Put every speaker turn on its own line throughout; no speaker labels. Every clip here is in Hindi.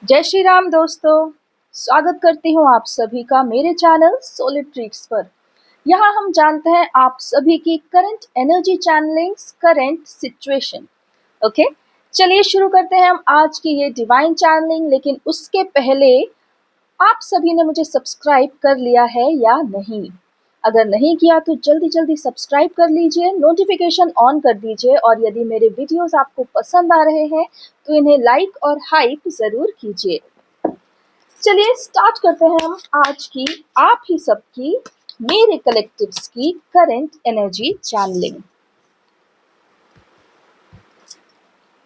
जय श्री राम दोस्तों। स्वागत करती हूँ आप सभी का मेरे चैनल सोलिड ट्रिक्स पर। यहाँ हम जानते हैं आप सभी की current energy channelings, current situation. Okay, चलिए शुरू करते हैं हम आज की ये डिवाइन चैनलिंग। लेकिन उसके पहले आप सभी ने मुझे सब्सक्राइब कर लिया है या नहीं? अगर नहीं किया तो जल्दी जल्दी सब्सक्राइब कर लीजिए, नोटिफिकेशन ऑन कर दीजिए और यदि मेरे वीडियोस आपको पसंद आ रहे हैं तो इन्हें लाइक और हाइप ज़रूर कीजिए। चलिए स्टार्ट करते हैं हम आज की आप ही सबकी, मेरे कलेक्टिव्स की करंट एनर्जी चैनलिंग।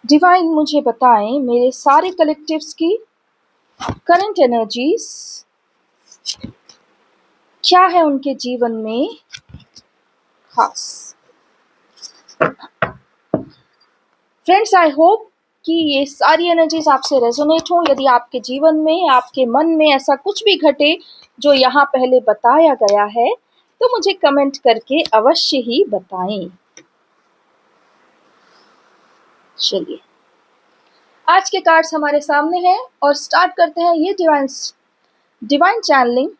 डिवाइन मुझे बताएं मेरे सारे कलेक्टिव्स की करंट एनर्जीज क्या है उनके जीवन में खास। फ्रेंड्स, आई होप कि ये सारी एनर्जीज आपसे रेजोनेट हों। यदि आपके जीवन में, आपके मन में ऐसा कुछ भी घटे जो यहाँ पहले बताया गया है तो मुझे कमेंट करके अवश्य ही बताएं। चलिए, आज के कार्ड्स हमारे सामने हैं और स्टार्ट करते हैं ये डिवाइन चैनलिंग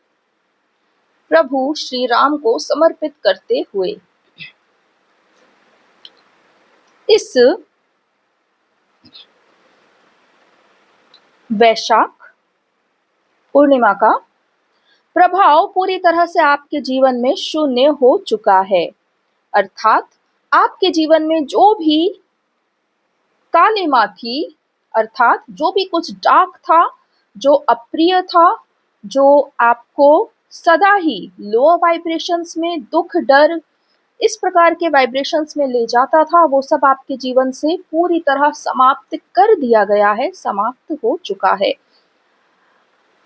प्रभु श्री राम को समर्पित करते हुए। इस वैशाख पूर्णिमा का प्रभाव पूरी तरह से आपके जीवन में शून्य हो चुका है। अर्थात आपके जीवन में जो भी कालिमा थी, अर्थात जो भी कुछ डार्क था, जो अप्रिय था, जो आपको सदा ही लोअर वाइब्रेशंस में, दुख, डर, इस प्रकार के वाइब्रेशंस में ले जाता था, वो सब आपके जीवन से पूरी तरह समाप्त कर दिया गया है, समाप्त हो चुका है।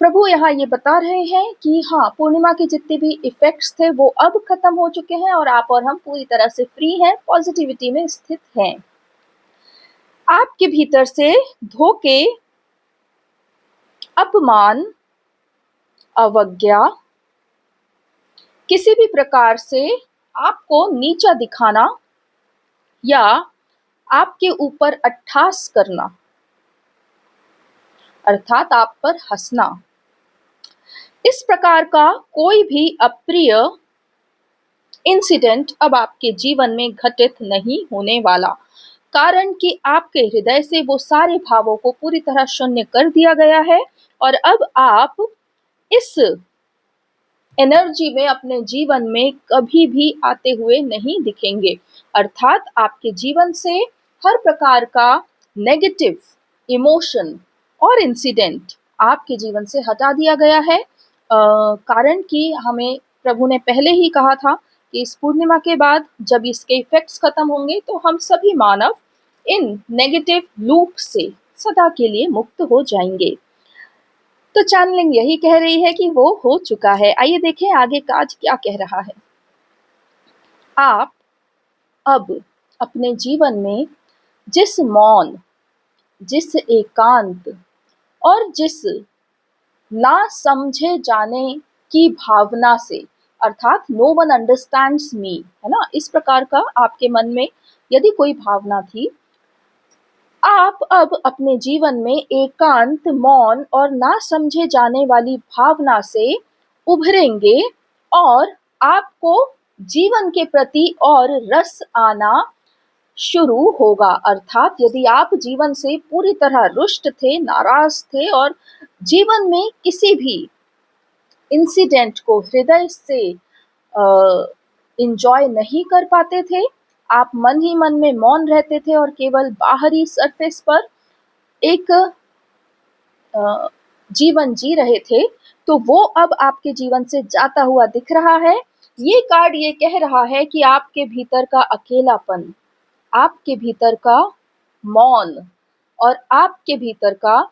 प्रभु यहाँ ये बता रहे हैं कि हाँ, पूर्णिमा के जितने भी इफेक्ट्स थे वो अब खत्म हो चुके हैं और आप और हम पूरी तरह से फ्री हैं, पॉजिटिविटी में स्थित हैं। आपके भीतर से धोखे, अपमान, अवज्ञा, किसी भी प्रकार से आपको नीचा दिखाना या आपके ऊपर अट्ठास करना, अर्थात आप पर हंसना, इस प्रकार का कोई भी अप्रिय इंसिडेंट अब आपके जीवन में घटित नहीं होने वाला। कारण कि आपके हृदय से वो सारे भावों को पूरी तरह शून्य कर दिया गया है और अब आप इस एनर्जी में अपने जीवन में कभी भी आते हुए नहीं दिखेंगे। अर्थात आपके जीवन से हर प्रकार का नेगेटिव इमोशन और इंसिडेंट आपके जीवन से हटा दिया गया है। कारण कि हमें प्रभु ने पहले ही कहा था कि इस पूर्णिमा के बाद जब इसके इफेक्ट्स खत्म होंगे तो हम सभी मानव इन नेगेटिव लूप से सदा के लिए मुक्त हो जाएंगे। तो चैनलिंग यही कह रही है कि वो हो चुका है। आइए देखें आगे काज क्या कह रहा है। आप अब अपने जीवन में जिस मौन, जिस एकांत और जिस ना समझे जाने की भावना से, अर्थात नो वन अंडरस्टैंड्स मी, है ना, इस प्रकार का आपके मन में यदि कोई भावना थी, आप अब अपने जीवन में एकांत, मौन और ना समझे जाने वाली भावना से उभरेंगे और आपको जीवन के प्रति और रस आना शुरू होगा। अर्थात यदि आप जीवन से पूरी तरह रुष्ट थे, नाराज थे और जीवन में किसी भी इंसिडेंट को हृदय से इंजॉय नहीं कर पाते थे, आप मन ही मन में मौन रहते थे और केवल बाहरी सरफेस पर एक जीवन जी रहे थे, तो वो अब आपके जीवन से जाता हुआ दिख रहा है। ये कार्ड ये कह रहा है कि आपके भीतर का अकेलापन, आपके भीतर का मौन और आपके भीतर का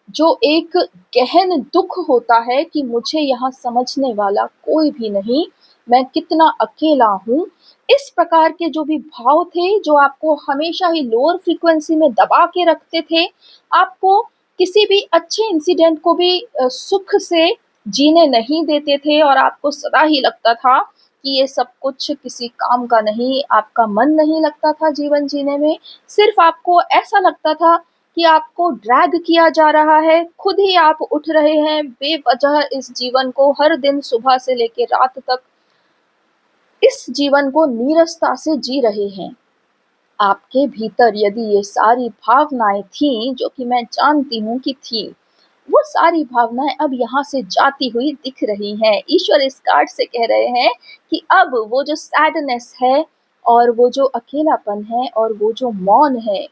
जो एक गहन दुख होता है कि मुझे यहाँ समझने वाला कोई भी नहीं, मैं कितना अकेला हूँ, इस प्रकार के जो भी भाव थे जो आपको हमेशा ही लोअर फ्रीक्वेंसी में दबा के रखते थे, आपको किसी भी अच्छे इंसिडेंट को भी सुख से जीने नहीं देते थे और आपको सदा ही लगता था कि ये सब कुछ किसी काम का नहीं, आपका मन नहीं लगता था जीवन जीने में। सिर्फ आपको ऐसा लगता था कि आपको ड्रैग किया जा रहा है, खुद ही आप उठ रहे हैं बेवजह इस जीवन को हर दिन सुबह से लेके रात तक इस जीवन को नीरसता से जी रहे हैं। आपके भीतर यदि ये सारी भावनाएँ थीं, जो कि मैं जानती हूँ कि थीं, वो सारी भावनाएँ अब यहाँ से जाती हुई दिख रही हैं। ईश्वर इस कार्ड से कह रहे हैं कि अब वो जो सैडनेस है और वो जो अकेलापन है और वो जो मौन है,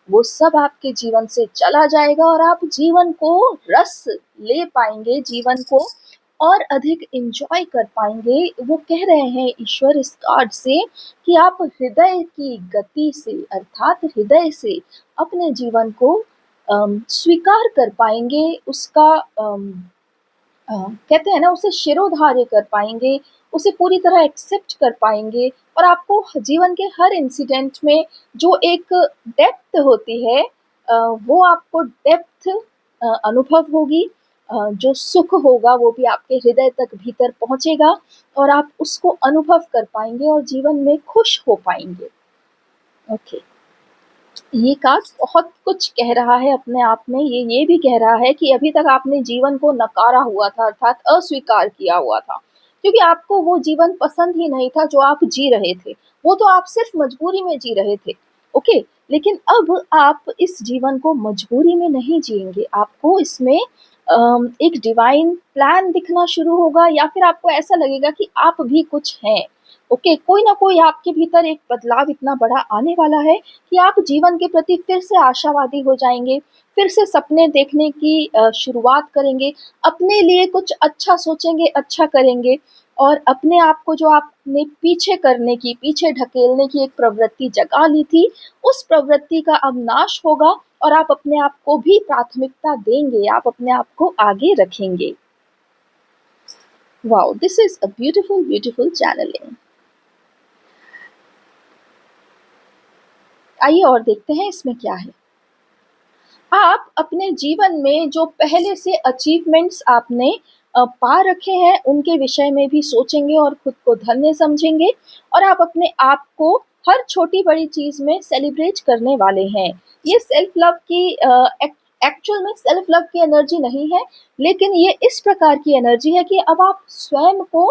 वो सब आपके जीवन से चला जाएगा और आप जीवन को रस ले पाएँगे, जीवन को और अधिक एन्जॉय कर पाएँगे। वो कह रहे हैं ईश्वर इस कार्ड से कि आप हृदय की गति से अर्थात हृदय से अपने जीवन को स्वीकार कर पाएँगे, उसका कहते हैं ना उसे शिरोधार्य कर पाएँगे, उसे पूरी तरह एक्सेप्ट कर पाएँगे और आपको जीवन के हर इंसिडेंट में जो एक डेप्थ होती है वो आपको डेप्थ अनुभव होगी। जो सुख होगा वो भी आपके हृदय तक भीतर पहुँचेगा और आप उसको अनुभव कर पाएँगे और जीवन में खुश हो पाएँगे। ओके। ये कार्ड बहुत कुछ कह रहा है अपने आप में, ये भी कह रहा है कि अभी तक आपने जीवन को नकारा हुआ था अर्थात अस्वीकार किया हुआ था, क्योंकि आपको वो जीवन पसंद ही नहीं था जो आप जी रहे थे, वो तो आप सिर्फ मजबूरी में जी रहे थे, ओके? लेकिन अब आप इस जीवन को मजबूरी में नहीं जिएंगे, आपको इसमें एक डिवाइन प्लान दिखना शुरू होगा या फिर आपको ऐसा लगेगा कि आप भी कुछ हैं, ओके? कोई ना कोई आपके भीतर एक बदलाव इतना बड़ा आने वाला है कि आप जीवन के प्रति फिर से आशावादी हो जाएँगे, फिर से सपने देखने की शुरुआत करेंगे, अपने लिए कुछ अच्छा सोचेंगे, अच्छा करेंगे और अपने आप को जो आपने पीछे करने की, पीछे ढकेलने की एक प्रवृत्ति जगा ली थी, उस प्रवृत्ति का अब नाश होगा और आप अपने आप को भी प्राथमिकता देंगे, आप अपने आप को आगे रखेंगे। Wow! This is a beautiful, beautiful channelling. आइए और देखते हैं इसमें क्या है। आप अपने जीवन में जो पहले से अचीवमेंट्स आपने पा रखे हैं, उनके विषय में भी सोचेंगे और खुद को धन्य समझेंगे और आप अपने आप को हर छोटी-बड़ी चीज़ में सेलिब्रेट करने वाले हैं। ये सेल्फ लव की एक्चुअल में सेल्फ लव की एनर्जी नहीं है, लेकिन ये इस प्रकार की एनर्जी है कि अब आप स्वयं को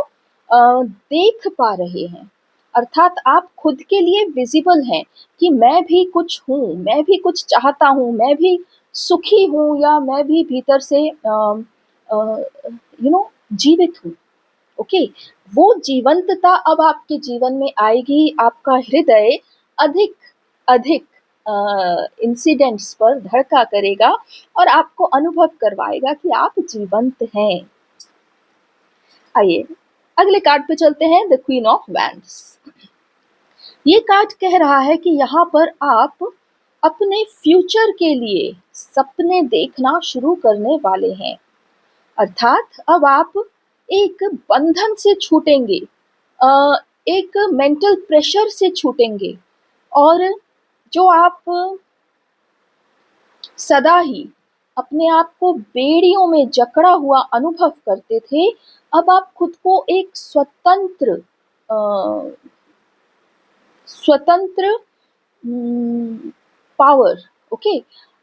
देख पा रहे हैं। अर्थात आप खुद के लिए विज़िबल हैं कि मैं भी कुछ हूँ, मैं भी कुछ चाहता हूँ, मैं भी सुखी हूँ या मैं भी भीतर से जीवित हूँ, ओके? वो जीवंतता अब आपके जीवन में आएगी, आपका हृदय अधिक अधिक इंसिडेंट्स पर धड़का करेगा और आपको अनुभव करवाएगा कि आप जीवंत हैं। आइए, अगले कार्ड पे चलते हैं, द क्वीन ऑफ वैंड्स। ये कार्ड कह रहा है कि यहाँ पर आप अपने फ्यूचर के लिए सपने देखना शुरू करने वाले हैं। अर्थात अब आप एक बंधन से छूटेंगे, एक मेंटल प्रेशर से छूटेंगे और जो आप सदा ही अपने आप को बेड़ियों में जकड़ा हुआ अनुभव करते थे, अब आप खुद को एक स्वतंत्र पावर, ओके?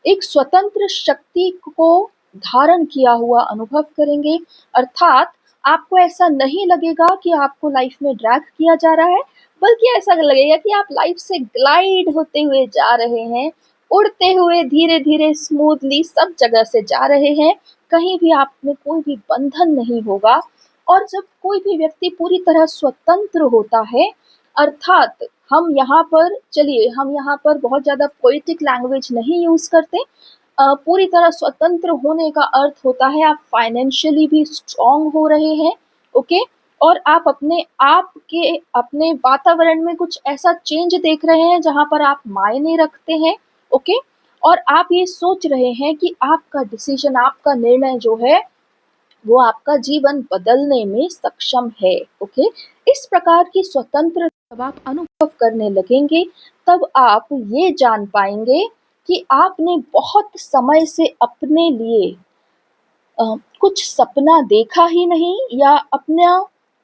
एक स्वतंत्र शक्ति को धारण किया हुआ अनुभव करेंगे। अर्थात आपको ऐसा नहीं लगेगा कि आपको लाइफ में ड्रैग किया जा रहा है, बल्कि ऐसा लगेगा कि आप लाइफ से ग्लाइड होते हुए जा रहे हैं, उड़ते हुए धीरे-धीरे स्मूथली सब जगह से जा रहे हैं। कहीं भी आप में कोई भी बंधन नहीं होगा और जब कोई भी व्यक्ति पूरी तरह स्वतंत्र होता है, अर्थात हम यहाँ पर बहुत ज़्यादा पोएटिक लैंग्वेज नहीं यूज़ करते। पूरी तरह स्वतंत्र होने का अर्थ होता है आप फाइनेंशियली भी स्ट्रॉन्ग हो रहे हैं, ओके? और आप अपने वातावरण में कुछ ऐसा चेंज देख रहे हैं जहाँ पर आप मायने रखते हैं, ओके? और आप ये सोच रहे हैं कि आपका डिसीजन, आपका निर्णय जो है वो आपका जीवन बदलने में सक्षम है, ओके? इस प्रकार की स्वतंत्रता जब आप अनुभव करने लगेंगे, तब आप ये जान पाएँगे कि आपने बहुत समय से अपने लिए कुछ सपना देखा ही नहीं या अपना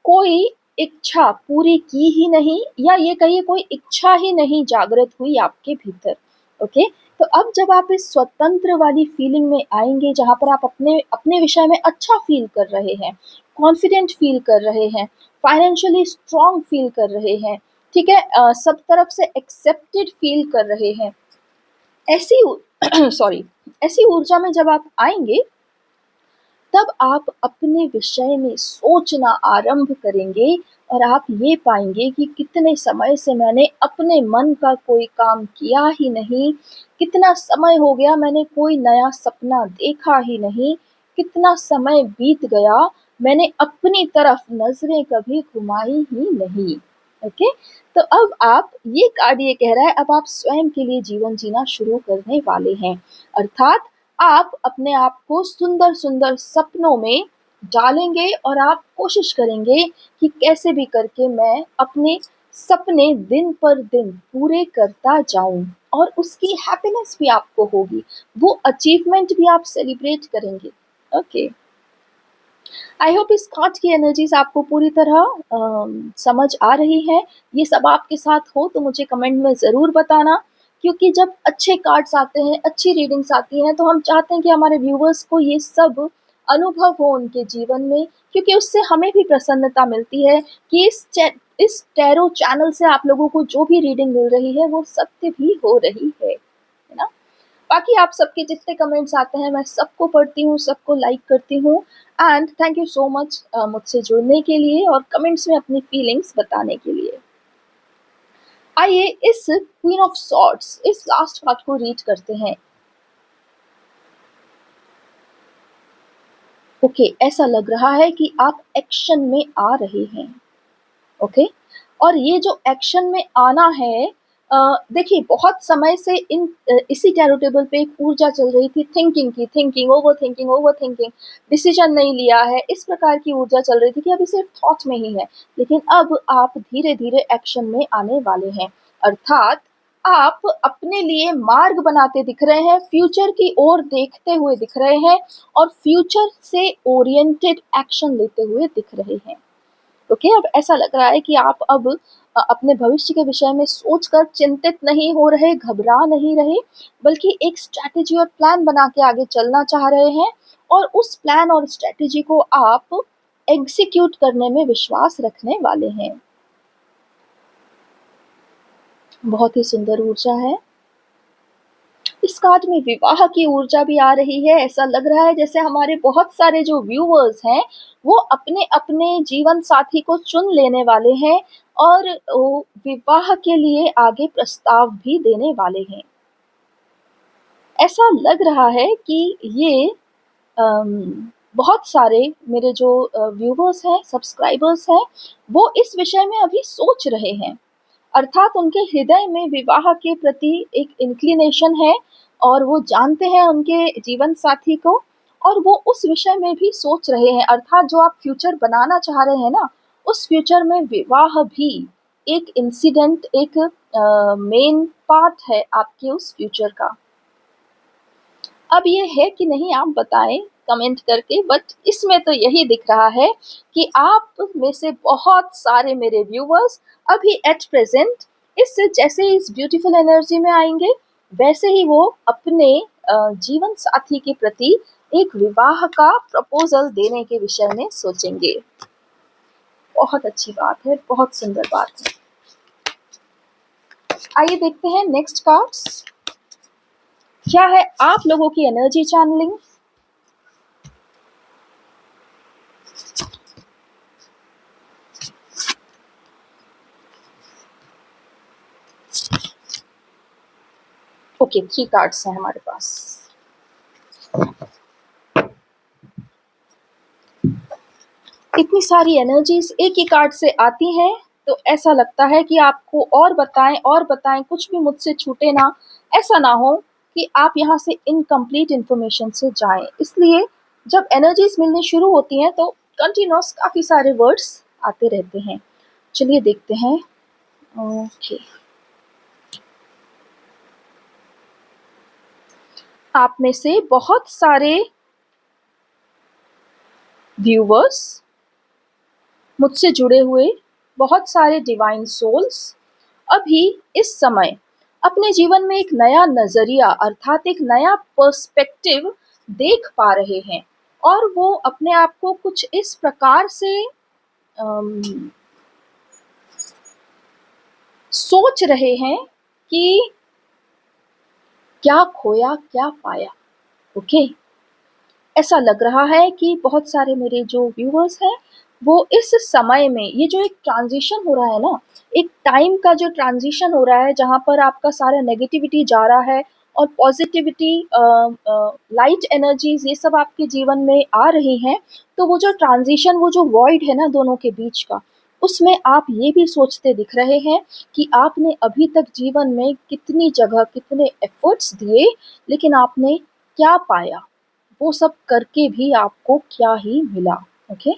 कोई इच्छा पूरी की ही नहीं या ये कहिए कोई इच्छा ही नहीं जागृत हुई आपके भीतर, ओके? तो अब जब आप इस स्वतंत्र वाली फीलिंग में आएँगे जहाँ पर आप अपने अपने विषय में अच्छा फ़ील कर रहे हैं, कॉन्फिडेंट फ़ील कर रहे हैं, फाइनेंशियली स्ट्रॉन्ग फ़ील कर रहे हैं, ठीक है? सब तरफ से एक्सेप्टेड फ़ील कर रहे हैं। ऐसी ऊ सॉरी ऐसी ऊर्जा में जब आप आएँगे, तब आप अपने विषय में सोचना आरंभ करेंगे और आप ये पाएँगे कि कितने समय से मैंने अपने मन का कोई काम किया ही नहीं, कितना समय हो गया मैंने कोई नया सपना देखा ही नहीं, कितना समय बीत गया, मैंने अपनी तरफ नज़रें कभी घुमाई ही नहीं। ओके? तो अब आप ये कार्ड ये कह रहा है अब आप स्वयं के लिए जीवन जीना शुरू करने वाले हैं। अर्थात आप अपने आप को सुंदर-सुंदर सपनों में डालेंगे और आप कोशिश करेंगे कि कैसे भी करके मैं अपने सपने दिन पर दिन पूरे करता जाऊँ और उसकी हैप्पीनेस भी आपको होगी। वो अचीवमेंट भी आप सेलिब्रेट करेंगे। ओके। आई होप इस कार्ड्स की एनर्जीज़ आपको पूरी तरह समझ आ रही हैं। ये सब आपके साथ हो तो मुझे कमेंट में ज़रूर बताना क्योंकि जब अच्छे कार्ड्स आते हैं, अच्छी रीडिंग्स आती हैं तो हम चाहते हैं कि हमारे व्यूअर्स को ये सब अनुभव हो उनके जीवन में क्योंकि उससे हमें भी प्रसन्नता मिलती है कि इस टैरो चैनल से आप लोगों को जो भी रीडिंग मिल रही है वो सत्य भी हो रही है ना? बाकी आप सबके जितने कमेंट्स आते हैं मैं सबको पढ़ती हूँ, सबको लाइक करती हूँ and thank you so much मुझसे जुड़ने के लिए और कमेंट्स में अपनी फीलिंग्स बताने के लिए। आइए इस क्वीन ऑफ सॉर्ड्स इस लास्ट कार्ड को रीड करते हैं। ओके, ऐसा लग रहा है कि आप एक्शन में आ रहे हैं। ओके, और ये जो एक्शन में आना है देखिए बहुत समय से इसी टैरो टेबल पे एक ऊर्जा चल रही थी थिंकिंग की, ओवर थिंकिंग, डिसीजन नहीं लिया है, इस प्रकार की ऊर्जा चल रही थी कि अभी सिर्फ थॉट में ही है। लेकिन अब आप धीरे-धीरे एक्शन में आने वाले हैं। अर्थात आप अपने लिए मार्ग बनाते दिख रहे हैं, फ्यूचर की ओर देखते हुए दिख रहे हैं और फ्यूचर से ओरिएंटेड एक्शन लेते हुए दिख रहे हैं। ओके, अब ऐसा लग रहा है कि आप अब अपने भविष्य के विषय में सोचकर चिंतित नहीं हो रहे, घबरा नहीं रहे, बल्कि एक स्ट्रैटेजी और प्लान बना के आगे चलना चाह रहे हैं और उस प्लान और स्ट्रैटेजी को आप एग्ज़ीक्यूट करने में विश्वास रखने वाले हैं। बहुत ही सुंदर ऊर्जा है। इस कार्ड में विवाह की ऊर्जा भी आ रही है। ऐसा लग रहा है जैसे हमारे बहुत सारे जो व्यूअर्स हैं, वो अपने-अपने जीवन साथी को चुन लेने वाले हैं और विवाह के लिए आगे प्रस्ताव भी देने वाले हैं। ऐसा लग रहा है कि ये बहुत सारे मेरे जो व्यूअर्स हैं, सब्सक्राइबर्स हैं, वो इस विषय में अभी सोच रहे हैं। अर्थात उनके हृदय में विवाह के प्रति एक इंक्लिनेशन है और वो जानते हैं उनके जीवन साथी को और वो उस विषय में भी सोच रहे हैं। अर्थात जो आप फ्यूचर बनाना चाह रहे हैं ना, उस फ्यूचर में विवाह भी एक इंसिडेंट, एक मेन पार्ट है आपके उस फ्यूचर का। अब ये है कि नहीं आप बताएं कमेंट करके, बट इसमें तो यही दिख रहा है कि आप में से बहुत सारे मेरे व्यूअर्स अभी एट प्रेजेंट इस जैसे इस ब्यूटीफुल एनर्जी में आएंगे वैसे ही वो अपने जीवन साथी के प्रति एक विवाह का प्रपोजल देने के विषय में सोचेंगे। बहुत अच्छी बात है, बहुत सुंदर बात है। आइए देखते हैं नेक्स्ट कार्ड्स क्या है आप लोगों की एनर्जी चैनलिंग। ओके, 3 कार्ड्स हैं हमारे पास। इतनी सारी एनर्जीज एक ही कार्ड से आती हैं तो ऐसा लगता है कि आपको और बताएं, कुछ भी मुझसे छूटे ना। ऐसा ना हो कि आप यहाँ से इनकम्प्लीट इन्फॉर्मेशन से जाएं। इसलिए जब एनर्जीज मिलनी शुरू होती हैं तो कंटिन्यूस काफ़ी सारे वर्ड्स आते रहते हैं। चलिए देखते हैं। ओके, आप में से बहुत सारे व्यूवर्स मुझसे जुड़े हुए बहुत सारे डिवाइन सोल्स अभी इस समय अपने जीवन में एक नया नज़रिया अर्थात एक नया पर्सपेक्टिव देख पा रहे हैं और वो अपने आप को कुछ इस प्रकार से अम, सोच रहे हैं कि क्या खोया क्या पाया। ओके, ऐसा लग रहा है कि बहुत सारे मेरे जो व्यूअर्स हैं वो इस समय में ये जो एक ट्रांजिशन हो रहा है ना, एक टाइम का जो ट्रांजिशन हो रहा है जहाँ पर आपका सारा नेगेटिविटी जा रहा है और पॉजिटिविटी, लाइट एनर्जीज ये सब आपके जीवन में आ रही हैं, तो वो जो ट्रांजिशन, वो जो वॉइड है ना दोनों के बीच का, उसमें आप ये भी सोचते दिख रहे हैं कि आपने अभी तक जीवन में कितनी जगह कितने एफर्ट्स दिए, लेकिन आपने क्या पाया, वो सब करके भी आपको क्या ही मिला। ओके,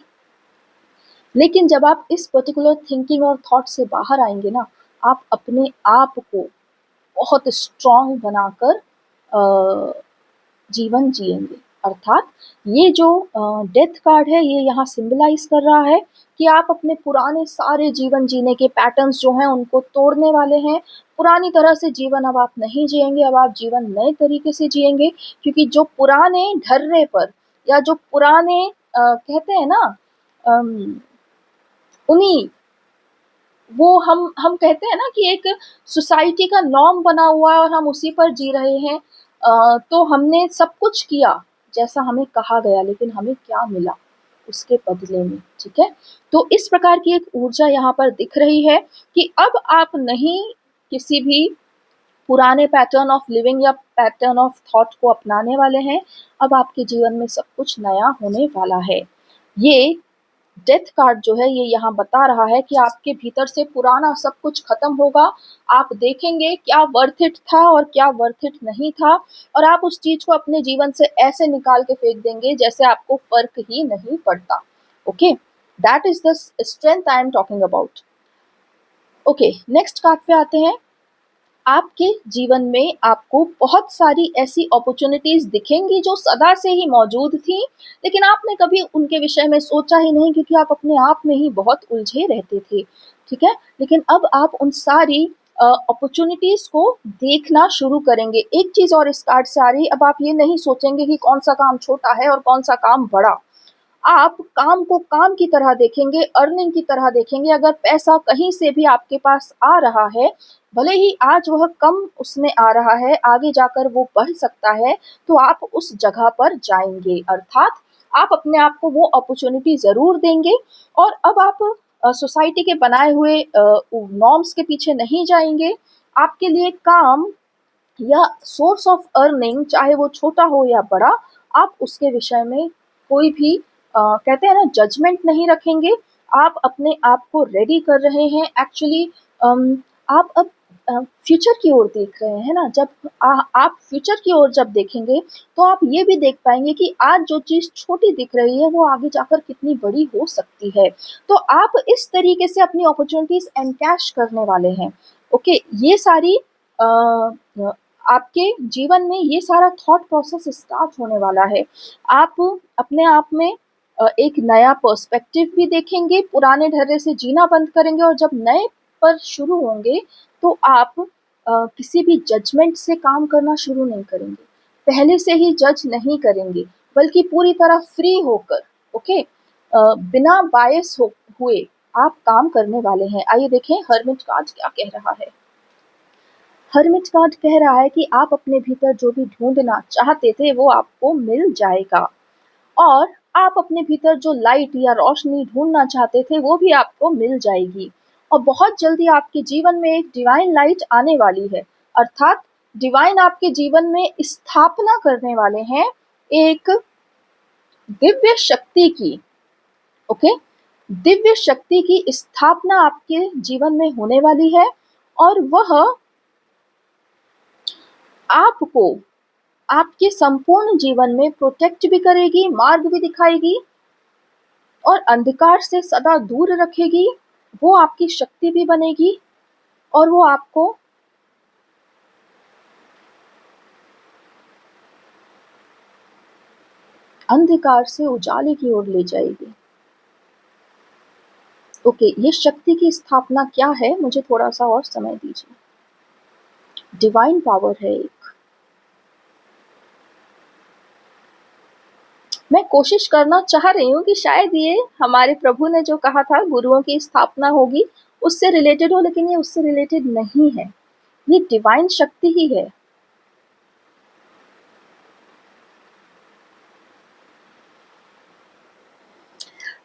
लेकिन जब आप इस पर्टिकुलर थिंकिंग और थॉट से बाहर आएंगे ना, आप अपने आप को बहुत स्ट्रांग बनाकर जीवन जिएंगे। अर्थात ये जो डेथ कार्ड है ये यहाँ सिंबलाइज कर रहा है कि आप अपने पुराने सारे जीवन जीने के पैटर्न्स जो हैं उनको तोड़ने वाले हैं। पुरानी तरह से जीवन अब आप नहीं जिएंगे, अब आप जीवन नए तरीके से जिएंगे, क्योंकि जो पुराने ढर्रे पर या जो पुराने कहते हैं ना, अम, उन्हीं, वो हम कहते हैं ना कि एक सोसाइटी का नॉर्म बना हुआ है और हम उसी पर जी रहे हैं। तो हमने सब कुछ किया जैसा हमें कहा गया, लेकिन हमें क्या मिला उसके बदले में। ठीक है, तो इस प्रकार की एक ऊर्जा यहाँ पर दिख रही है कि अब आप नहीं किसी भी पुराने पैटर्न ऑफ लिविंग या पैटर्न ऑफ थॉट को अपनाने वाले हैं। अब आपके जीवन में सब कुछ नया होने वाला है। ये डेथ कार्ड जो है ये यहाँ बता रहा है कि आपके भीतर से पुराना सब कुछ खत्म होगा। आप देखेंगे क्या वर्थ इट था और क्या वर्थ इट नहीं था, और आप उस चीज को अपने जीवन से ऐसे निकाल के फेंक देंगे जैसे आपको फर्क ही नहीं पड़ता। Okay, that is the strength I am talking about. Okay, next card पे आते हैं। आपके जीवन में आपको बहुत सारी ऐसी अपॉर्चुनिटीज दिखेंगी जो सदा से ही मौजूद थी, लेकिन आपने कभी उनके विषय में सोचा ही नहीं क्योंकि आप अपने आप में ही बहुत उलझे रहते थे। ठीक है, लेकिन अब आप उन सारी अपॉर्चुनिटीज को देखना शुरू करेंगे। एक चीज और इस कार्ड से आ रही, अब आप ये नहीं सोचेंगे कि कौन सा काम छोटा है और कौन सा काम बड़ा। आप काम को काम की तरह देखेंगे, अर्निंग की तरह देखेंगे। अगर पैसा कहीं से भी आपके पास आ रहा है, भले ही आज वह कम उसमें आ रहा है, आगे जाकर वो बढ़ सकता है, तो आप उस जगह पर जाएंगे। अर्थात आप अपने आप को वो अपॉर्चुनिटी ज़रूर देंगे। और अब आप सोसाइटी के बनाए हुए नॉर्म्स के पीछे नहीं जाएंगे। आपके लिए काम या सोर्स ऑफ अर्निंग चाहे वो छोटा हो या बड़ा, आप उसके विषय में कोई भी कहते हैं ना जजमेंट नहीं रखेंगे। आप अपने आप को रेडी कर रहे हैं एक्चुअली। आप अब फ्यूचर की ओर देख रहे हैं ना। जब आप फ्यूचर की ओर जब देखेंगे तो आप ये भी देख पाएंगे कि आज जो चीज़ छोटी दिख रही है वो आगे जाकर कितनी बड़ी हो सकती है। तो आप इस तरीके से अपनी अपॉर्चुनिटीज एनकैश करने वाले हैं। ओके, ये सारी आपके जीवन में ये सारा थॉट प्रोसेस स्टार्ट होने वाला है। आप अपने आप में एक नया पर्सपेक्टिव भी देखेंगे, पुराने ढर्रे से जीना बंद करेंगे, और जब नए पर शुरू होंगे तो आप किसी भी जजमेंट से काम करना शुरू नहीं करेंगे, पहले से ही जज नहीं करेंगे, बल्कि पूरी तरह फ्री होकर, ओके, बिना बायस हुए आप काम करने वाले हैं। आइए देखें हर्मिट कार्ड क्या कह रहा है। हर्मिट कार्ड कह रहा है कि आप अपने भीतर जो भी ढूंढना चाहते थे वो आपको मिल जाएगा, और आप अपने भीतर जो लाइट या रोशनी ढूंढना चाहते थे वो भी आपको मिल जाएगी। और बहुत जल्दी आपके जीवन में एक डिवाइन लाइट आने वाली है। अर्थात डिवाइन आपके जीवन में स्थापना करने वाले हैं एक दिव्य शक्ति की। ओके, दिव्य शक्ति की स्थापना आपके जीवन में होने वाली है, और वह आपको आपके संपूर्ण जीवन में प्रोटेक्ट भी करेगी, मार्ग भी दिखाएगी, और अंधकार से सदा दूर रखेगी। वो आपकी शक्ति भी बनेगी, और वो आपको अंधकार से उजाले की ओर ले जाएगी। ओके, ये शक्ति की स्थापना क्या है, मुझे थोड़ा सा और समय दीजिए। डिवाइन पावर है एक। मैं कोशिश करना चाह रही हूँ कि शायद ये हमारे प्रभु ने जो कहा था गुरुओं की स्थापना होगी उससे रिलेटेड हो, लेकिन ये उससे रिलेटेड नहीं है। ये डिवाइन शक्ति ही है।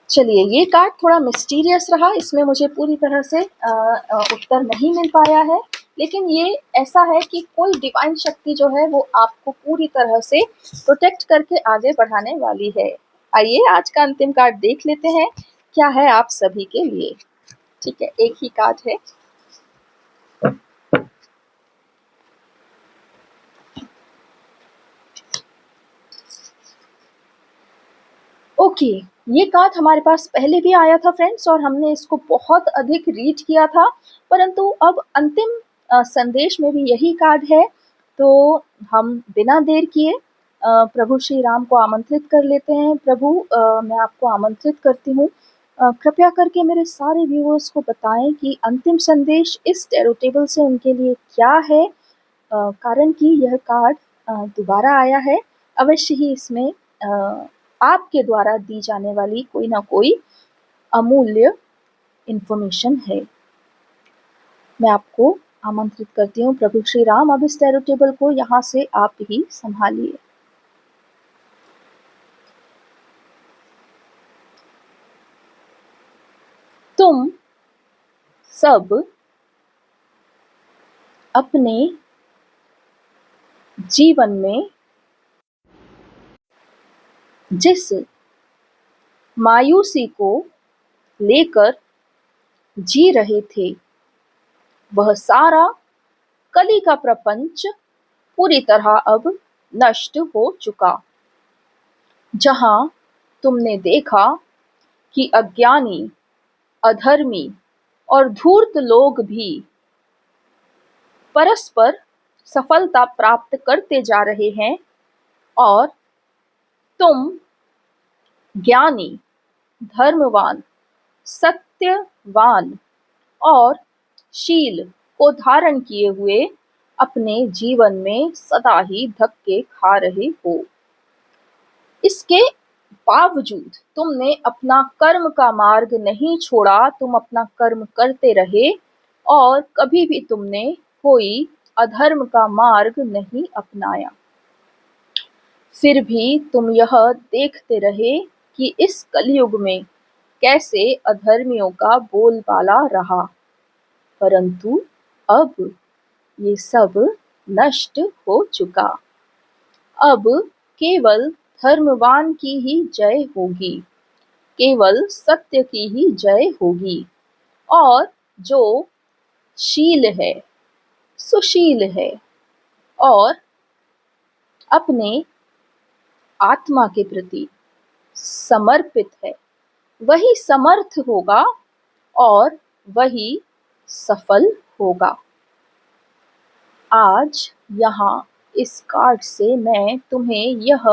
चलिए, ये कार्ड थोड़ा मिस्टीरियस रहा, इसमें मुझे पूरी तरह से उत्तर नहीं मिल पाया है, लेकिन ये ऐसा है कि कोई डिवाइन शक्ति जो है वो आपको पूरी तरह से प्रोटेक्ट करके आगे बढ़ाने वाली है। आइए आज का अंतिम कार्ड देख लेते हैं, क्या है आप सभी के लिए। ठीक है, एक ही कार्ड है। ओके, ये कार्ड हमारे पास पहले भी आया था फ्रेंड्स, और हमने इसको बहुत अधिक रीड किया था, परंतु अब अंतिम संदेश में भी यही कार्ड है। तो हम बिना देर किए प्रभु श्री राम को आमंत्रित कर लेते हैं। प्रभु, मैं आपको आमंत्रित करती हूँ, कृपया करके मेरे सारे व्यूअर्स को बताएं कि अंतिम संदेश इस टैरो टेबल से उनके लिए क्या है, कारण कि यह कार्ड दोबारा आया है। अवश्य ही इसमें आपके द्वारा दी जाने वाली कोई ना कोई अमूल्य इंफॉर्मेशन है। मैं आपको आमंत्रित करती हूँ प्रभु श्री राम, अब इस टैरो टेबल को यहाँ से आप ही संभालिए। तुम सब अपने जीवन में जिस मायूसी को लेकर जी रहे थे, वह सारा कली का प्रपंच पूरी तरह अब नष्ट हो चुका। जहां तुमने देखा कि अज्ञानी, अधर्मी और धूर्त लोग भी परस्पर सफलता प्राप्त करते जा रहे हैं, और तुम ज्ञानी, धर्मवान, सत्यवान और शील को धारण किए हुए अपने जीवन में सदा ही धक्के खा रहे हो। इसके बावजूद तुमने अपना कर्म का मार्ग नहीं छोड़ा, तुम अपना कर्म करते रहे और कभी भी तुमने कोई अधर्म का मार्ग नहीं अपनाया। फिर भी तुम यह देखते रहे कि इस कलयुग में कैसे अधर्मियों का बोलबाला रहा, परंतु अब ये सब नष्ट हो चुका। अब केवल धर्मवान की ही जय होगी, केवल सत्य की ही जय होगी, और जो शील है, सुशील है और अपने आत्मा के प्रति समर्पित है, वही समर्थ होगा और वही सफल होगा। आज यहाँ इस कार्ड से मैं तुम्हें यह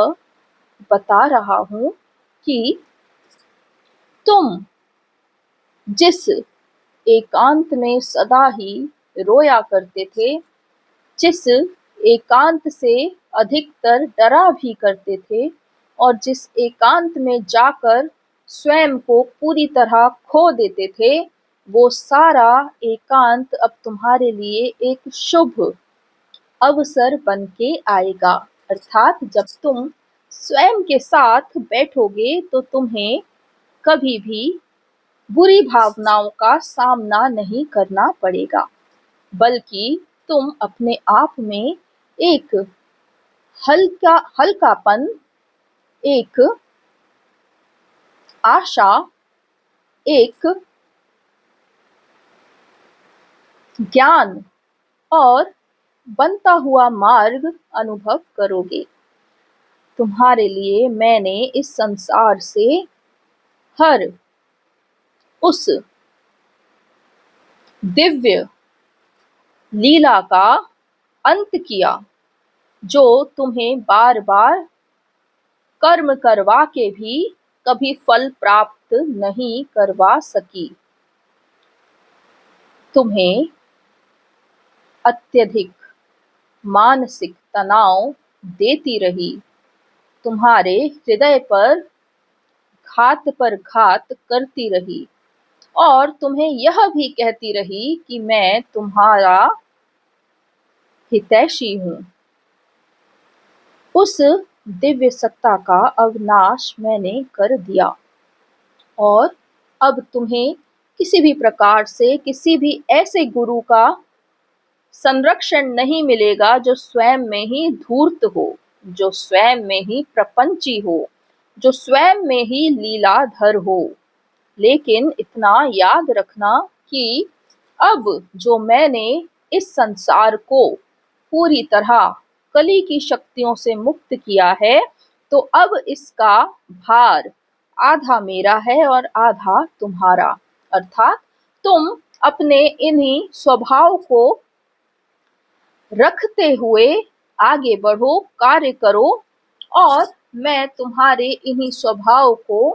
बता रहा हूँ कि तुम जिस एकांत में सदा ही रोया करते थे, जिस एकांत से अधिकतर डरा भी करते थे, और जिस एकांत में जाकर स्वयं को पूरी तरह खो देते थे, वो सारा एकांत अब तुम्हारे लिए एक शुभ अवसर बन के आएगा। अर्थात जब तुम स्वयं के साथ बैठोगे तो तुम्हें कभी भी बुरी भावनाओं का सामना नहीं करना पड़ेगा, बल्कि तुम अपने आप में एक हल्कापन, एक आशा, एक ज्ञान और बनता हुआ मार्ग अनुभव करोगे। तुम्हारे लिए मैंने इस संसार से हर उस दिव्य लीला का अंत किया जो तुम्हें बार बार कर्म करवा के भी कभी फल प्राप्त नहीं करवा सकी। तुम्हें अत्यधिक मानसिक तनाव देती रही, तुम्हारे हृदय पर घात करती रही और तुम्हें यह भी कहती रही कि मैं तुम्हारा हितैषी हूँ। उस दिव्य सत्ता का अवनाश मैंने कर दिया और अब तुम्हें किसी भी प्रकार से किसी भी ऐसे गुरु का संरक्षण नहीं मिलेगा जो स्वयं में ही धूर्त हो, जो स्वयं में ही प्रपंची हो, जो स्वयं में ही लीलाधर हो। लेकिन इतना याद रखना कि अब जो मैंने इस संसार को पूरी तरह कली की शक्तियों से मुक्त किया है, तो अब इसका भार आधा मेरा है और आधा तुम्हारा। अर्थात तुम अपने इन्हीं स्वभाव को रखते हुए आगे बढ़ो, कार्य करो और मैं तुम्हारे इन्हीं स्वभाव को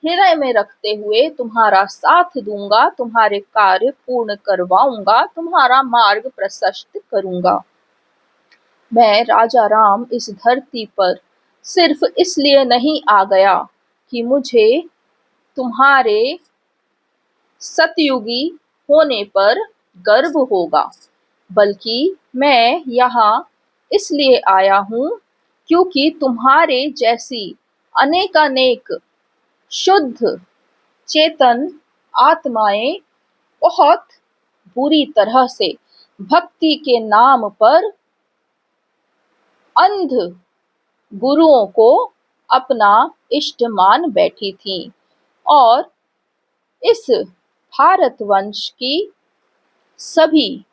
हृदय में रखते हुए तुम्हारा साथ दूंगा, तुम्हारे कार्य पूर्ण करवाऊंगा, तुम्हारा मार्ग प्रशस्त करूंगा। मैं राजा राम इस धरती पर सिर्फ इसलिए नहीं आ गया कि मुझे तुम्हारे सतयुगी होने पर गर्व होगा, बल्कि मैं यहाँ इसलिए आया हूँ क्योंकि तुम्हारे जैसी अनेकानेक शुद्ध चेतन आत्माएं बहुत बुरी तरह से भक्ति के नाम पर अंध गुरुओं को अपना इष्ट मान बैठी थीं और इस भारतवंश की सभी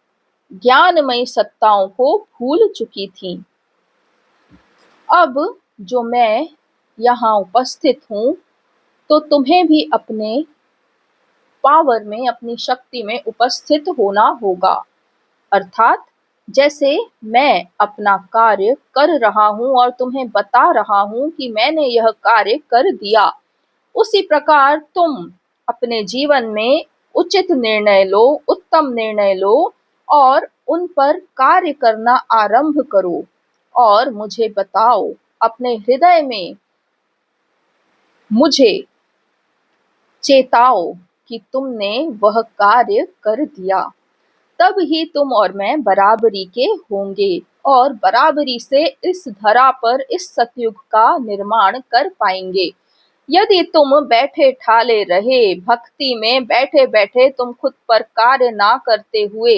ज्ञानमयी सत्ताओं को भूल चुकी थीं। अब जो मैं यहाँ उपस्थित हूँ, तो तुम्हें भी अपने पावर में, अपनी शक्ति में उपस्थित होना होगा। अर्थात जैसे मैं अपना कार्य कर रहा हूँ और तुम्हें बता रहा हूँ कि मैंने यह कार्य कर दिया, उसी प्रकार तुम अपने जीवन में उचित निर्णय लो, उत्तम निर्णय लो और उन पर कार्य करना आरंभ करो और मुझे बताओ, अपने हृदय में मुझे चेताओ कि तुमने वह कार्य कर दिया। तब ही तुम और मैं बराबरी के होंगे और बराबरी से इस धरा पर इस सतयुग का निर्माण कर पाएंगे। यदि तुम बैठे ठाले रहे, भक्ति में बैठे बैठे तुम खुद पर कार्य ना करते हुए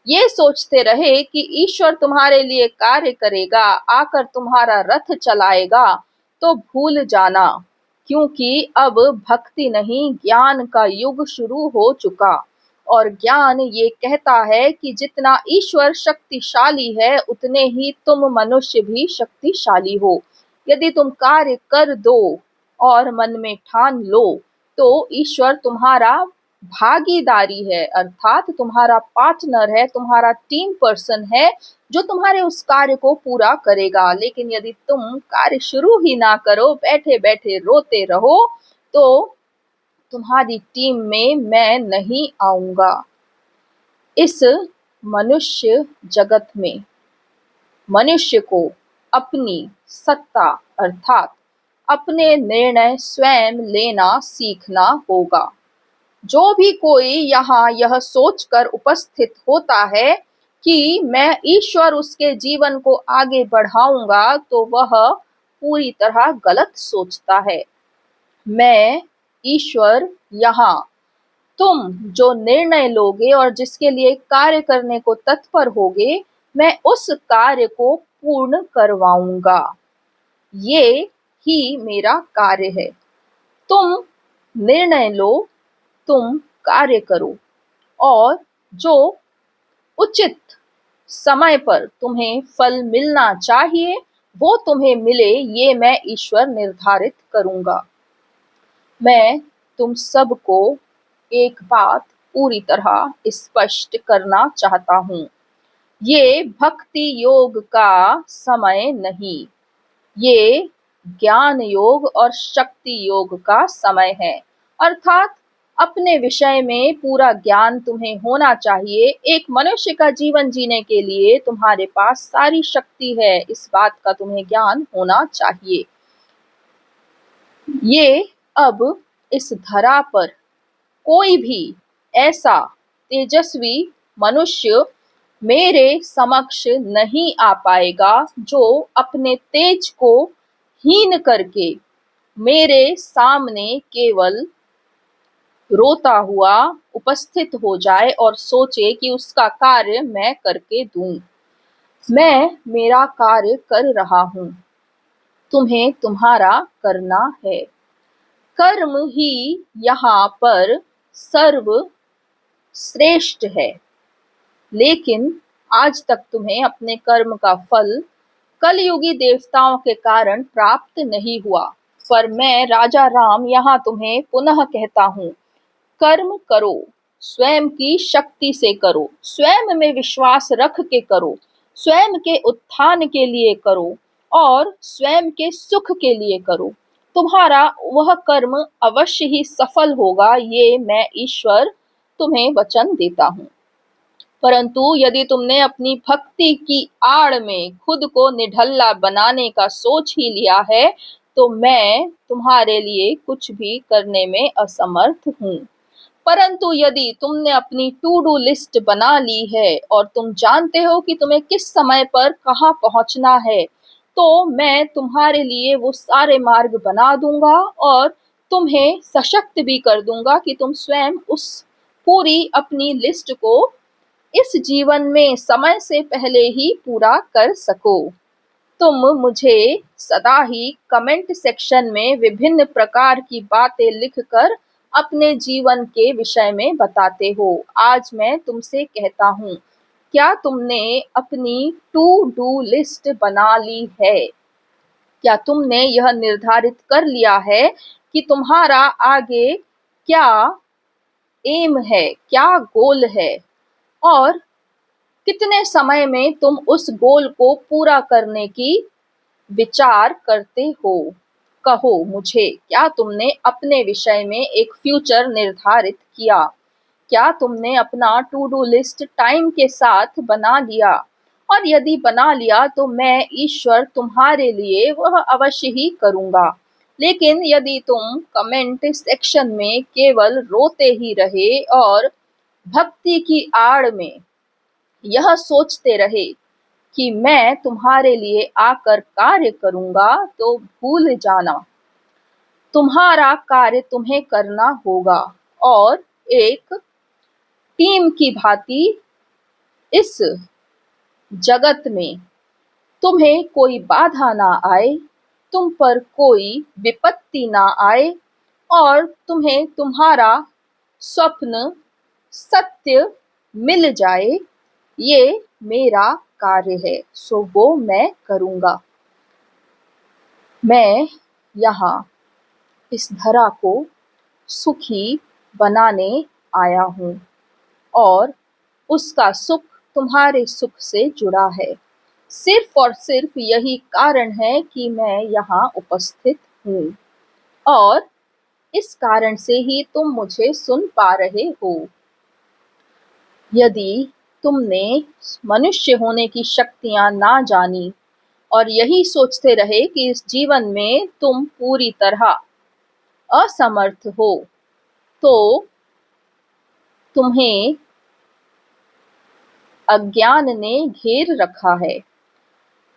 ये सोचते रहे कि ईश्वर तुम्हारे लिए कार्य करेगा, आकर तुम्हारा रथ चलाएगा, तो भूल जाना, क्योंकि अब भक्ति नहीं ज्ञान का युग शुरू हो चुका और ज्ञान ये कहता है कि जितना ईश्वर शक्तिशाली है उतने ही तुम मनुष्य भी शक्तिशाली हो। यदि तुम कार्य कर दो और मन में ठान लो तो ईश्वर तुम्हारा भागीदारी है, अर्थात तुम्हारा पार्टनर है, तुम्हारा टीम पर्सन है जो तुम्हारे उस कार्य को पूरा करेगा। लेकिन यदि तुम कार्य शुरू ही ना करो, बैठे बैठे रोते रहो, तो तुम्हारी टीम में मैं नहीं आऊंगा। इस मनुष्य जगत में मनुष्य को अपनी सत्ता अर्थात अपने निर्णय स्वयं लेना सीखना होगा। जो भी कोई यहाँ यह सोचकर उपस्थित होता है कि मैं ईश्वर उसके जीवन को आगे बढ़ाऊंगा, तो वह पूरी तरह गलत सोचता है। मैं ईश्वर यहाँ तुम जो निर्णय लोगे और जिसके लिए कार्य करने को तत्पर होगे, मैं उस कार्य को पूर्ण करवाऊंगा। ये ही मेरा कार्य है। तुम निर्णय लो, तुम कार्य करो और जो उचित समय पर तुम्हें फल मिलना चाहिए वो तुम्हें मिले, ये मैं ईश्वर निर्धारित करूंगा। मैं तुम सबको एक बात पूरी तरह स्पष्ट करना चाहता हूँ। ये भक्ति योग का समय नहीं, ये ज्ञान योग और शक्ति योग का समय है। अर्थात अपने विषय में पूरा ज्ञान तुम्हें होना चाहिए। एक मनुष्य का जीवन जीने के लिए तुम्हारे पास सारी शक्ति है, इस बात का तुम्हें ज्ञान होना चाहिए। ये अब इस धरा पर कोई भी ऐसा तेजस्वी मनुष्य मेरे समक्ष नहीं आ पाएगा जो अपने तेज को हीन करके मेरे सामने केवल रोता हुआ उपस्थित हो जाए और सोचे कि उसका कार्य मैं करके दूं। मैं मेरा कार्य कर रहा हूं, तुम्हें तुम्हारा करना है। कर्म ही यहाँ पर सर्व श्रेष्ठ है, लेकिन आज तक तुम्हें अपने कर्म का फल कलयुगी देवताओं के कारण प्राप्त नहीं हुआ। पर मैं राजा राम यहाँ तुम्हें पुनः कहता हूँ, कर्म करो, स्वयं की शक्ति से करो, स्वयं में विश्वास रख के करो, स्वयं के उत्थान के लिए करो और स्वयं के सुख के लिए करो। तुम्हारा वह कर्म अवश्य ही सफल होगा, ये मैं ईश्वर तुम्हें वचन देता हूँ। परंतु यदि तुमने अपनी भक्ति की आड़ में खुद को निढल्ला बनाने का सोच ही लिया है, तो मैं तुम्हारे लिए कुछ भी करने में असमर्थ हूँ। परंतु यदि तुमने अपनी टू डू लिस्ट बना ली है और तुम जानते हो कि तुम्हें किस समय पर कहाँ पहुंचना है, तो मैं तुम्हारे लिए वो सारे मार्ग बना दूंगा और तुम्हें सशक्त भी कर दूंगा कि तुम स्वयं उस पूरी अपनी लिस्ट को इस जीवन में समय से पहले ही पूरा कर सको। तुम मुझे सदा ही कमेंट सेक्शन में विभिन्न प्रकार की बातें लिखकर अपने जीवन के विषय में बताते हो। आज मैं तुमसे कहता हूँ, क्या तुमने अपनी टू डू लिस्ट बना ली है? क्या तुमने यह निर्धारित कर लिया है कि तुम्हारा आगे क्या एम है, क्या गोल है और कितने समय में तुम उस गोल को पूरा करने की विचार करते हो? कहो मुझे, क्या तुमने अपने विषय में एक फ्यूचर निर्धारित किया? क्या तुमने अपना टू डू लिस्ट टाइम के साथ बना लिया? और यदि बना लिया तो मैं ईश्वर तुम्हारे लिए वह अवश्य ही करूंगा। लेकिन यदि तुम कमेंट सेक्शन में केवल रोते ही रहे और भक्ति की आड़ में यह सोचते रहे कि मैं तुम्हारे लिए आकर कार्य करूंगा, तो भूल जाना, तुम्हारा कार्य तुम्हें करना होगा और एक टीम की भांति इस जगत में तुम्हें कोई बाधा ना आए, तुम पर कोई विपत्ति ना आए और तुम्हें तुम्हारा स्वप्न सत्य मिल जाए, ये मेरा कार्य है, सो वो मैं करूंगा। मैं यहाँ इस धरा को सुखी बनाने आया हूँ और उसका सुख तुम्हारे सुख से जुड़ा है। सिर्फ और सिर्फ यही कारण है कि मैं यहाँ उपस्थित हूँ और इस कारण से ही तुम मुझे सुन पा रहे हो। यदि तुमने मनुष्य होने की शक्तियां ना जानी और यही सोचते रहे कि इस जीवन में तुम पूरी तरह असमर्थ हो, तो तुम्हें अज्ञान ने घेर रखा है।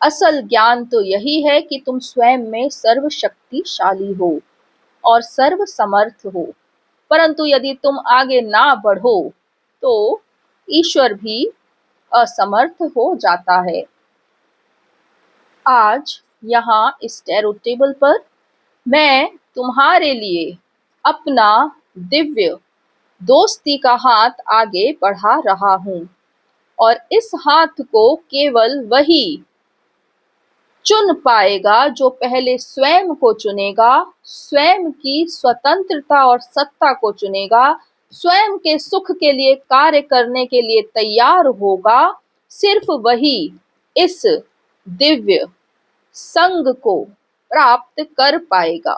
असल ज्ञान तो यही है कि तुम स्वयं में सर्वशक्तिशाली हो और सर्व समर्थ हो। परंतु यदि तुम आगे ना बढ़ो तो ईश्वर भी असमर्थ हो जाता है। आज यहाँ इस टैरो टेबल पर मैं तुम्हारे लिए अपना दिव्य दोस्ती का हाथ आगे बढ़ा रहा हूँ और इस हाथ को केवल वही चुन पाएगा जो पहले स्वयं को चुनेगा, स्वयं की स्वतंत्रता और सत्ता को चुनेगा, स्वयं के सुख के लिए कार्य करने के लिए तैयार होगा। सिर्फ वही इस दिव्य संग को प्राप्त कर पाएगा।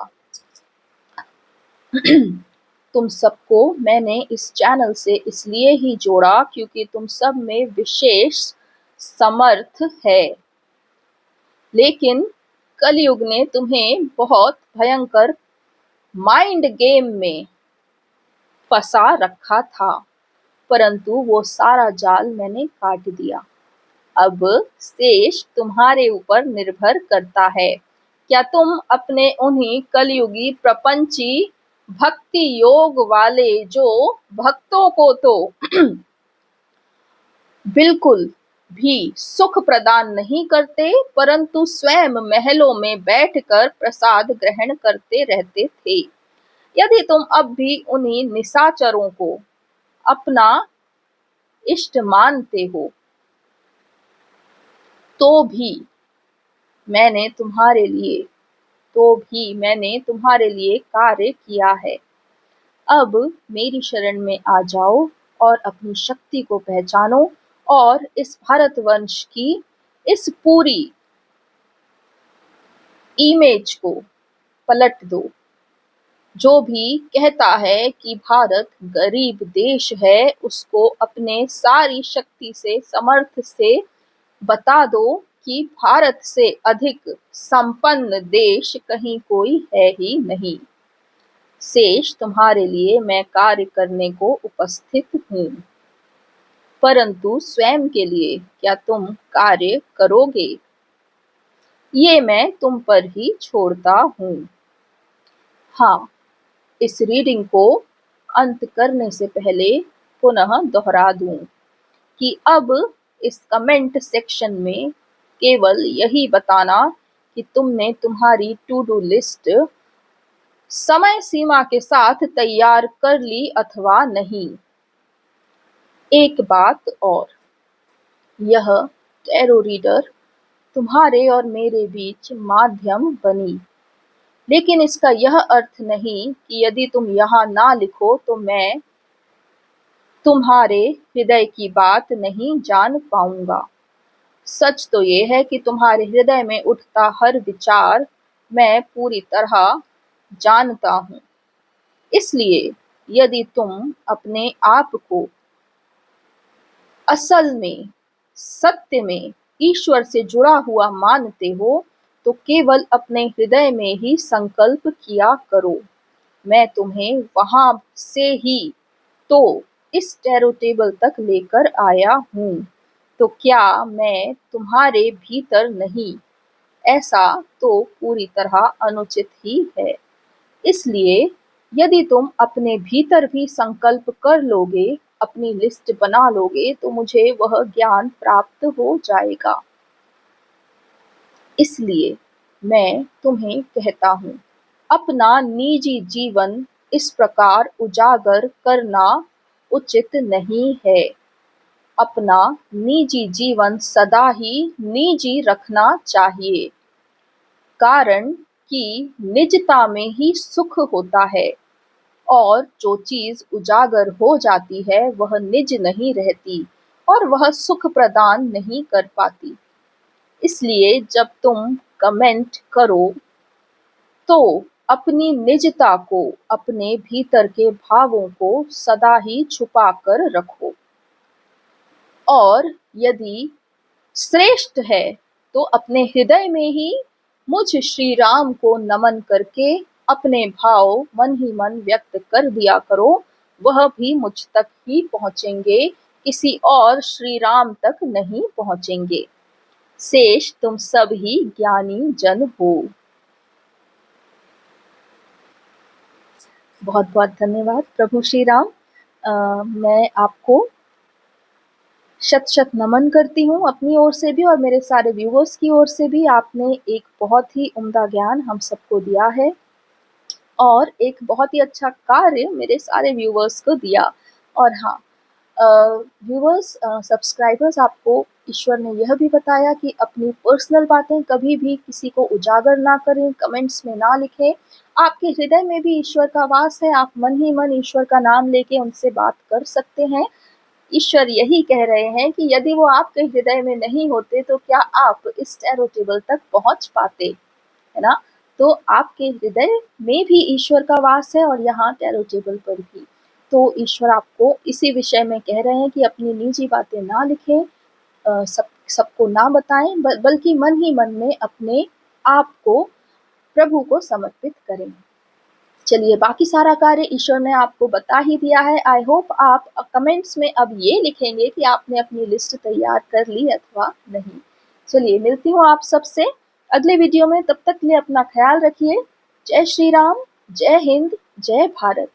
तुम सबको मैंने इस चैनल से इसलिए ही जोड़ा क्योंकि तुम सब में विशेष समर्थ है, लेकिन कलयुग ने तुम्हें बहुत भयंकर माइंड गेम में फंसा रखा था, परंतु वो सारा जाल मैंने काट दिया। अब शेष तुम्हारे ऊपर निर्भर करता है। क्या तुम अपने उन्हीं कलयुगी प्रपंची भक्ति योग वाले जो भक्तों को तो बिल्कुल भी सुख प्रदान नहीं करते, परंतु स्वयं महलों में बैठकर प्रसाद ग्रहण करते रहते थे, यदि तुम अब भी उन्हीं निशाचरों को अपना इष्ट मानते हो, तो भी मैंने तुम्हारे लिए कार्य किया है। अब मेरी शरण में आ जाओ और अपनी शक्ति को पहचानो और इस भारतवंश की इस पूरी इमेज को पलट दो। जो भी कहता है कि भारत गरीब देश है, उसको अपने सारी शक्ति से, समर्थ से बता दो कि भारत से अधिक संपन्न देश कहीं कोई है ही नहीं। शेष तुम्हारे लिए मैं कार्य करने को उपस्थित हूँ, परंतु स्वयं के लिए क्या तुम कार्य करोगे, ये मैं तुम पर ही छोड़ता हूँ। हाँ, इस रीडिंग को अंत करने से पहले पुनः दोहरा दूं कि अब इस कमेंट सेक्शन में केवल यही बताना कि तुमने तुम्हारी टू डू लिस्ट समय सीमा के साथ तैयार कर ली अथवा नहीं। एक बात और, यह टैरो रीडर तुम्हारे और मेरे बीच माध्यम बनी, लेकिन इसका यह अर्थ नहीं कि यदि तुम यहाँ ना लिखो तो मैं तुम्हारे हृदय की बात नहीं जान पाऊंगा। सच तो ये है कि तुम्हारे हृदय में उठता हर विचार मैं पूरी तरह जानता हूँ। इसलिए यदि तुम अपने आप को असल में, सत्य में ईश्वर से जुड़ा हुआ मानते हो, तो केवल अपने हृदय में ही संकल्प किया करो। मैं तुम्हें वहां से ही तो इस टैरो टेबल तक लेकर आया हूँ, तो क्या मैं तुम्हारे भीतर नहीं? ऐसा तो पूरी तरह अनुचित ही है। इसलिए यदि तुम अपने भीतर भी संकल्प कर लोगे, अपनी लिस्ट बना लोगे, तो मुझे वह ज्ञान प्राप्त हो जाएगा। इसलिए मैं तुम्हें कहता हूँ, अपना निजी जीवन इस प्रकार उजागर करना उचित नहीं है। अपना निजी जीवन सदा ही निजी रखना चाहिए, कारण कि निजता में ही सुख होता है, और जो चीज उजागर हो जाती है वह निज नहीं रहती और वह सुख प्रदान नहीं कर पाती। इसलिए जब तुम कमेंट करो तो अपनी निजता को, अपने भीतर के भावों को सदा ही छुपा कर रखो, और यदि श्रेष्ठ है तो अपने हृदय में ही मुझ श्री राम को नमन करके अपने भाव मन ही मन व्यक्त कर दिया करो। वह भी मुझ तक ही पहुंचेंगे, किसी और श्री राम तक नहीं पहुंचेंगे। शेष तुम सब ही ज्ञानी जन हो। बहुत बहुत धन्यवाद प्रभु श्री राम। मैं आपको शत शत नमन करती हूँ अपनी ओर से भी और मेरे सारे व्यूअर्स की ओर से भी। आपने एक बहुत ही उम्दा ज्ञान हम सबको दिया है और एक बहुत ही अच्छा कार्य मेरे सारे व्यूअर्स को दिया। और हाँ, व्यूअर्स, सब्सक्राइबर्स, आपको ईश्वर ने यह भी बताया कि अपनी पर्सनल बातें कभी भी किसी को उजागर ना करें, कमेंट्स में ना लिखें। आपके हृदय में भी ईश्वर का वास है, आप मन ही मन ईश्वर का नाम लेके उनसे बात कर सकते हैं। ईश्वर यही कह रहे हैं कि यदि वो आपके हृदय में नहीं होते तो क्या आप इस टैरो टेबल तक पहुंच पाते, है ना? तो आपके हृदय में भी ईश्वर का वास है और यहाँ टैरो टेबल पर भी। तो ईश्वर आपको इसी विषय में कह रहे हैं कि अपनी निजी बातें ना लिखें, सबको ना बताएं, बल्कि मन ही मन में अपने आप को प्रभु को समर्पित करें। चलिए, बाकी सारा कार्य ईश्वर ने आपको बता ही दिया है। आई होप आप कमेंट्स में अब ये लिखेंगे कि आपने अपनी लिस्ट तैयार कर ली अथवा नहीं। चलिए, मिलती हूँ आप सबसे अगले वीडियो में। तब तक के लिए अपना ख्याल रखिए। जय श्री राम, जय हिंद, जय भारत।